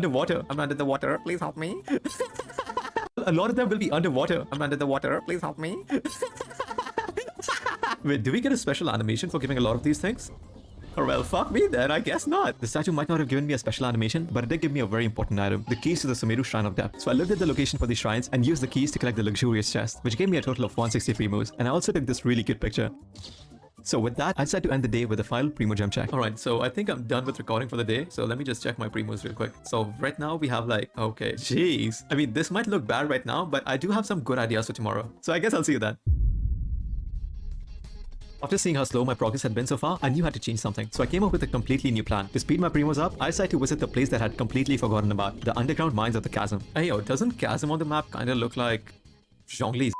underwater. I'm under the water. Please help me. A lot of them will be underwater. I'm under the water. Please help me. Wait, do we get a special animation for giving a lot of these things? Or well, fuck me then, I guess not. The statue might not have given me a special animation, but it did give me a very important item, the keys to the Sumeru Shrine of Depth. So I looked at the location for these shrines and used the keys to collect the luxurious chest, which gave me a total of 160 primos, and I also took this really cute picture. So with that, I decided to end the day with a final primo gem check. Alright, so I think I'm done with recording for the day, so let me just check my primos real quick. So right now we have like, okay, jeez. I mean, this might look bad right now, but I do have some good ideas for tomorrow. So I guess I'll see you then. After seeing how slow my progress had been so far, I knew I had to change something. So I came up with a completely new plan. To speed my primos up, I decided to visit the place that I had completely forgotten about, the underground mines of the chasm. Hey yo, doesn't chasm on the map kinda look like Zhongli's?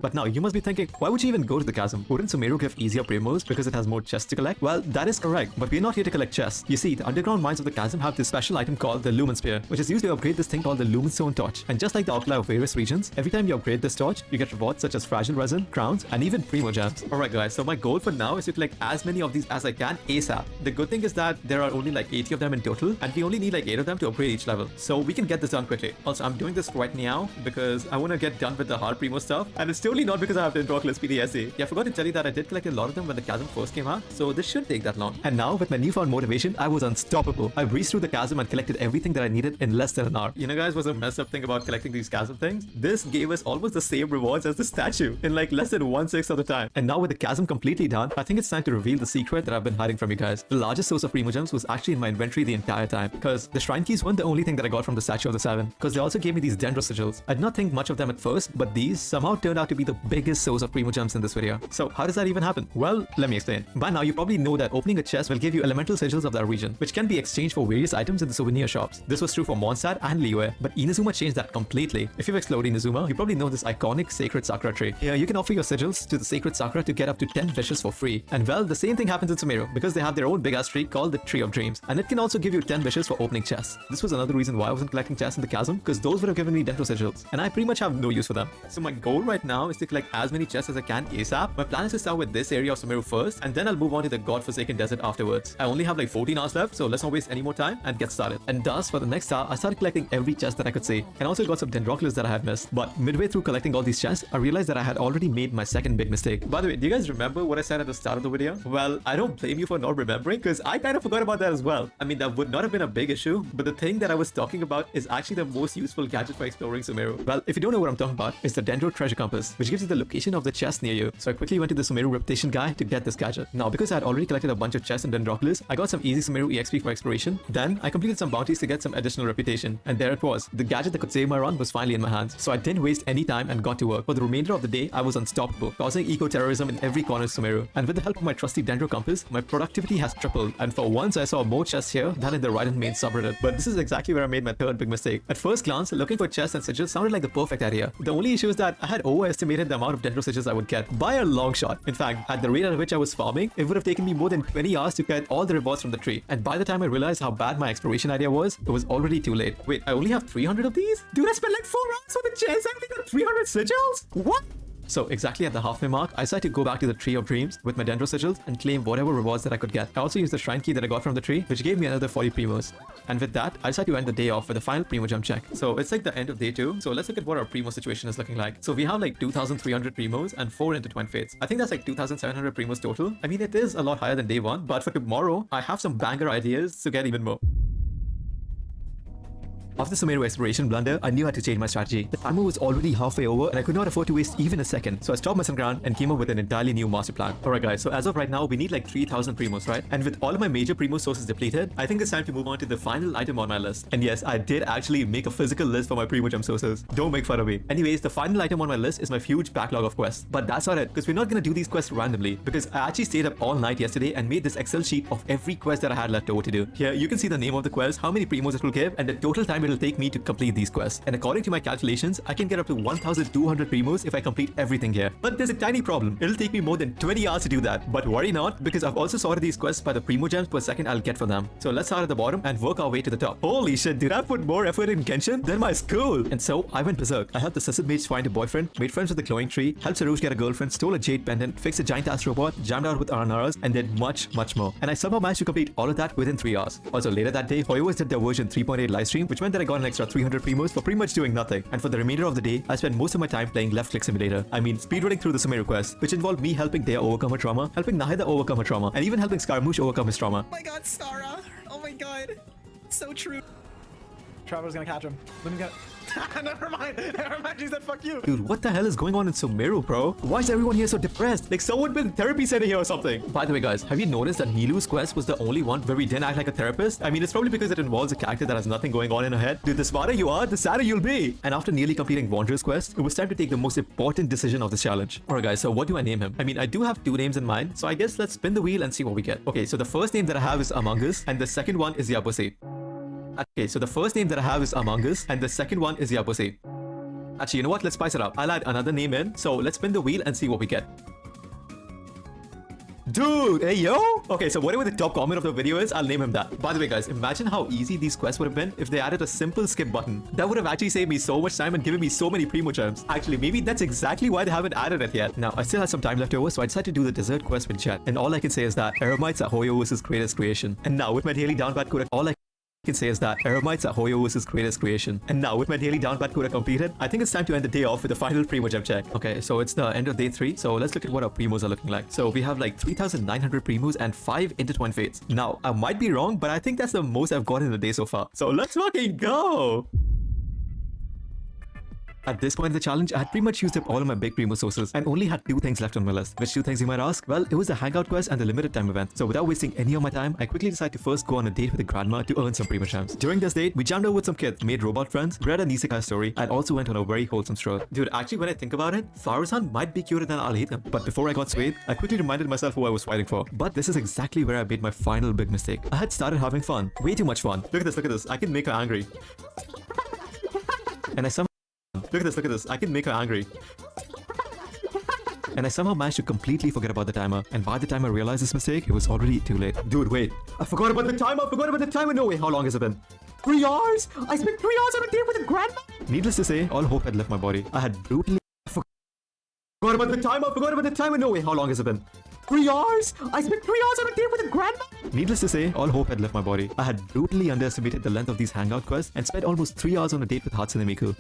But now you must be thinking, why would you even go to the chasm? Wouldn't Sumeru give easier primos because it has more chests to collect? Well, that is correct, but we're not here to collect chests. You see, the underground mines of the chasm have this special item called the Lumen Spear, which is used to upgrade this thing called the Lumen Stone Torch. And just like the outline of various regions, every time you upgrade this torch, you get rewards such as fragile resin, crowns, and even primo gems. Alright guys, so my goal for now is to collect as many of these as I can ASAP. The good thing is that there are only like 80 of them in total, and we only need like 8 of them to upgrade each level. So we can get this done quickly. Also, I'm doing this right now because I want to get done with the hard primo stuff, and it's totally not because I have to PDSA. Yeah, I forgot to tell you that I did collect a lot of them when the chasm first came out, so this shouldn't take that long. And now, with my newfound motivation, I was unstoppable. I breezed through the chasm and collected everything that I needed in less than an hour. You know guys, what's a messed up thing about collecting these chasm things? This gave us almost the same rewards as the statue in like less than 1/6 of the time. And now with the chasm completely done, I think it's time to reveal the secret that I've been hiding from you guys. The largest source of primo gems was actually in my inventory the entire time, because the shrine keys weren't the only thing that I got from the statue of the Seven, because they also gave me these dendro sigils. I did not think much of them at first, but these somehow turned out to be the biggest source of primo gems in this video. So how does that even happen? Well, let me explain. By now you probably know that opening a chest will give you elemental sigils of that region, which can be exchanged for various items in the souvenir shops. This was true for Mondstadt and Liyue, but Inazuma changed that completely. If you've explored Inazuma, you probably know this iconic sacred sakura tree. Here you can offer your sigils to the sacred sakura to get up to 10 wishes for free. And well, the same thing happens in Sumeru, because they have their own big ass tree called the Tree of Dreams, and it can also give you 10 wishes for opening chests. This was another reason why I wasn't collecting chests in the chasm, because those would have given me dendro sigils, and I pretty much have no use for them. So my goal right now is to collect as many chests as I can ASAP. My plan is to start with this area of Sumeru first, and then I'll move on to the godforsaken desert afterwards. I only have like 14 hours left, so let's not waste any more time and get started. And thus, for the next hour, I started collecting every chest that I could see, and also got some dendroculus that I had missed. But midway through collecting all these chests, I realized that I had already made my second big mistake. By the way, do you guys remember what I said at the start of the video? Well, I don't blame you for not remembering, because I kind of forgot about that as well. I mean, that would not have been a big issue, but the thing that I was talking about is actually the most useful gadget for exploring Sumeru. Well, if you don't know what I'm talking about, it's the Dendro Treasure Compass, which gives you the location of the chest near you. So I quickly went to the Sumeru Reputation guy to get this gadget. Now, because I had already collected a bunch of chests and dendroculus, I got some easy Sumeru EXP for exploration. Then I completed some bounties to get some additional reputation, and there it was. The gadget that could save my run was finally in my hands. So I didn't waste any time and got to work. For the remainder of the day, I was unstoppable, causing eco-terrorism in every corner of Sumeru. And with the help of my trusty Dendro Compass, my productivity has tripled. And for once, I saw more chests here than in the right and main subreddit. But this is exactly where I made my third big mistake. At first glance, looking for chests and sigils sounded like the perfect idea. The only issue is that I had overestimated the amount of Dendro sigils I would get by a long shot. In fact, at the rate at which I was farming, it would have taken me more than 20 hours to get all the rewards from the tree. And by the time I realized how bad my exploration idea was, it was already too late. Wait, I only have 300 of these? Dude, I spent like 4 hours for the chest. I only got 300 sigils? What? So exactly at the halfway mark, I decided to go back to the Tree of Dreams with my Dendro sigils and claim whatever rewards that I could get. I also used the shrine key that I got from the tree, which gave me another 40 primos. And with that, I decided to end the day off with a final primo gem check. So it's like the end of day 2. So let's look at what our primo situation is looking like. So we have like 2,300 primos and 4 intertwined fates. I think that's like 2,700 primos total. I mean, it is a lot higher than day 1, but for tomorrow, I have some banger ideas to get even more. After Sumeru exploration blunder, I knew I had to change my strategy. The timer was already halfway over and I could not afford to waste even a second. So I stopped messing around and came up with an entirely new master plan. Alright guys, so as of right now, we need like 3,000 primos, right? And with all of my major primo sources depleted, I think it's time to move on to the final item on my list. And yes, I did actually make a physical list for my primo gem sources. Don't make fun of me. Anyways, the final item on my list is my huge backlog of quests. But that's not it, because we're not gonna do these quests randomly, because I actually stayed up all night yesterday and made this Excel sheet of every quest that I had left over to do. Here, you can see the name of the quest, how many primos it will give, and the total time time it'll take me to complete these quests. And according to my calculations, I can get up to 1200 primos if I complete everything here. But there's a tiny problem. It'll take me more than 20 hours to do that. But worry not, because I've also sorted these quests by the primo gems per second I'll get for them. So let's start at the bottom and work our way to the top. Holy shit, did I put more effort in Genshin than my school? And so I went berserk. I helped the Sissid mage find a boyfriend, made friends with the glowing tree, helped Sarouge get a girlfriend, stole a jade pendant, fixed a giant ass robot, jammed out with Aranaras, and did much more. And I somehow managed to complete all of that within 3 hours. Also later that day, Hoyoverse did their version 3.8 livestream, which meant that I got an extra 300 primos for pretty much doing nothing. And for the remainder of the day, I spent most of my time playing Left Click Simulator. I mean, speedrunning through the Sumeru quest, which involved me helping Dea overcome her trauma, helping Nahida overcome her trauma, and even helping Scaramouche overcome his trauma. Oh my god, Stara! Oh my god. So true. Trevor's gonna catch him. Let me get Never mind, she said fuck you. Dude, what the hell is going on in Sumeru, bro? Why is everyone here so depressed? Like someone with therapy center here or something. By the way, guys, have you noticed that Nilu's quest was the only one where we didn't act like a therapist? I mean, it's probably because it involves a character that has nothing going on in her head. Dude, the smarter you are, the sadder you'll be. And after nearly completing Wanderer's quest, it was time to take the most important decision of this challenge. Alright guys, so what do I name him? I mean, I do have 2 names in mind, so I guess let's spin the wheel and see what we get. Okay, so the first name that I have is Among Us, and the second one is Yabuse. Okay, so the first name that I have is Among Us, and the second one is Yabuse. Actually, you know what? Let's spice it up. I'll add another name in. So let's spin the wheel and see what we get. Dude, hey yo! Okay, so whatever the top comment of the video is, I'll name him that. By the way, guys, imagine how easy these quests would have been if they added a simple skip button. That would have actually saved me so much time and given me so many primo gems. Actually, maybe that's exactly why they haven't added it yet. Now, I still have some time left over, so I decided to do the dessert quest with Jet. And all I can say is that Eremites are Hoyoverse's greatest creation. And now, with my daily down bad code, all I can say is that Eremites are Hoyoverse's greatest creation. And now, with my daily down bad quota completed, I think it's time to end the day off with the final primo gem check. Okay, so it's the end of day 3, so let's look at what our primos are looking like. So we have like 3,900 primos and 5 intertwined fates. Now, I might be wrong, but I think that's the most I've gotten in a day so far. So let's fucking go! At this point in the challenge, I had pretty much used up all of my big primo sources and only had 2 things left on my list. Which 2 things you might ask? Well, it was the hangout quest and the limited time event. So without wasting any of my time, I quickly decided to first go on a date with the grandma to earn some primo gems. During this date, we jammed out with some kids, made robot friends, read an isekai story, and also went on a very wholesome stroll. Dude, actually when I think about it, Faruzan might be cuter than Al-Haytham. But before I got swayed, I quickly reminded myself who I was fighting for. But this is exactly where I made my final big mistake. I had started having fun. Way too much fun. Look at this, I can make her angry. And I somehow Look at this, I can make her angry. And I somehow managed to completely forget about the timer. And by the time I realized this mistake, it was already too late. Dude, wait. I forgot about the timer, No way, how long has it been? 3 hours? I spent 3 hours on a date with a grandma? Needless to say, all hope had left my body. I had brutally forgot about the timer, No way, how long has it been? 3 hours? I spent 3 hours on a date with a grandma? Needless to say, all hope had left my body. I had brutally underestimated the length of these hangout quests and spent almost 3 hours on a date with Hatsune Miku.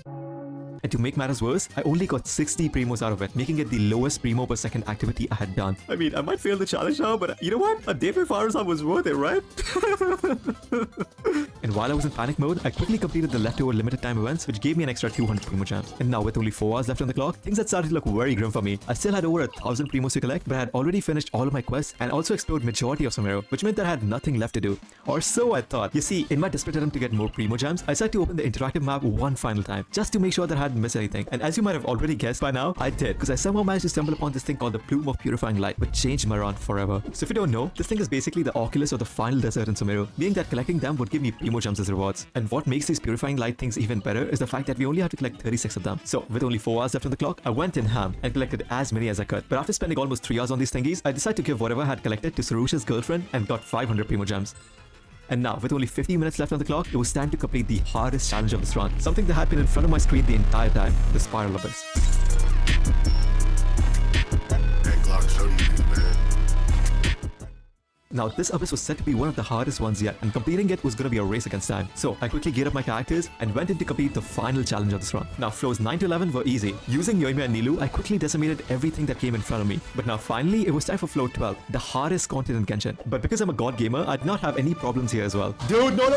And to make matters worse, I only got 60 primos out of it, making it the lowest primo per second activity I had done. I mean, I might fail the challenge now, but you know what? A day with Faruzan was worth it, right? And while I was in panic mode, I quickly completed the leftover limited time events, which gave me an extra 200 primo gems. And now with only 4 hours left on the clock, things had started to look very grim for me. I still had over 1,000 primos to collect, but I had already finished all of my quests and also explored majority of Sumeru, which meant that I had nothing left to do. Or so I thought. You see, in my desperate attempt to get more primo gems, I decided to open the interactive map one final time, just to make sure that I hadn't missed anything. And as you might have already guessed by now, I did, because I somehow managed to stumble upon this thing called the Plume of Purifying Light, which changed Maran forever. So if you don't know, this thing is basically the Oculus of the final desert in Sumeru, being that collecting them would give me primo gems as rewards. And what makes these Purifying Light things even better is the fact that we only have to collect 36 of them. So with only 4 hours left on the clock, I went in ham and collected as many as I could. But after spending almost 3 hours on these thingies, I decided to give whatever I had collected to Sarusha's girlfriend and got 500 primo gems. And now, with only 50 minutes left on the clock, it was time to complete the hardest challenge of this run. Something that had been in front of my screen the entire time, the Spiral Abyss. Now, this abyss was said to be one of the hardest ones yet, and completing it was going to be a race against time. So, I quickly geared up my characters and went in to complete the final challenge of this run. Now, floors 9 to 11 were easy. Using Yoimiya and Nilu, I quickly decimated everything that came in front of me. But now, finally, it was time for floor 12, the hardest continent in Genshin. But because I'm a god gamer, I did not have any problems here as well. Dude, no!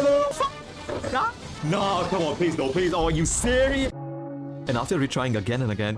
No, come on, please, no, please. Oh, are you serious? And after retrying again and again,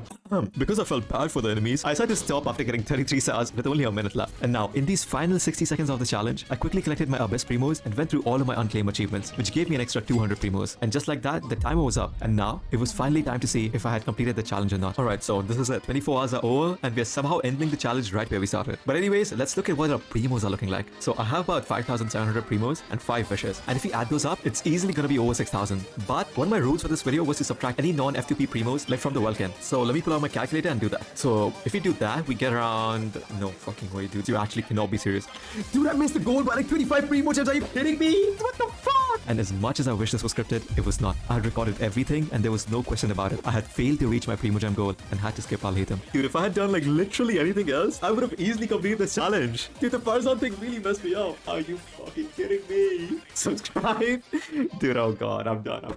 Because I felt bad for the enemies, I decided to stop after getting 33 stars with only a minute left. And now, in these final 60 seconds of the challenge, I quickly collected my Abyss Primos and went through all of my unclaimed achievements, which gave me an extra 200 Primos. And just like that, the timer was up. And now, it was finally time to see if I had completed the challenge or not. Alright, so this is it. 24 hours are over, and we are somehow ending the challenge right where we started. But anyways, let's look at what our Primos are looking like. So I have about 5,700 Primos and 5 wishes. And if we add those up, it's easily gonna be over 6,000. But one of my rules for this video was to subtract any non-F2P Primos left from the Vulcan. So let me pull out my calculator and do that. So if we do that, we get around... No fucking way, dude. You actually cannot be serious. Dude, I missed the goal by like 25 Primo gems. Are you kidding me? What the fuck? And as much as I wish this was scripted, it was not. I had recorded everything and there was no question about it. I had failed to reach my Primo gem goal and had to skip Al-Haytham. Dude, if I had done like literally anything else, I would have easily completed this challenge. Dude, the Farzan thing really messed me up. Are you fucking kidding me? Subscribe? Dude, oh god, I'm done.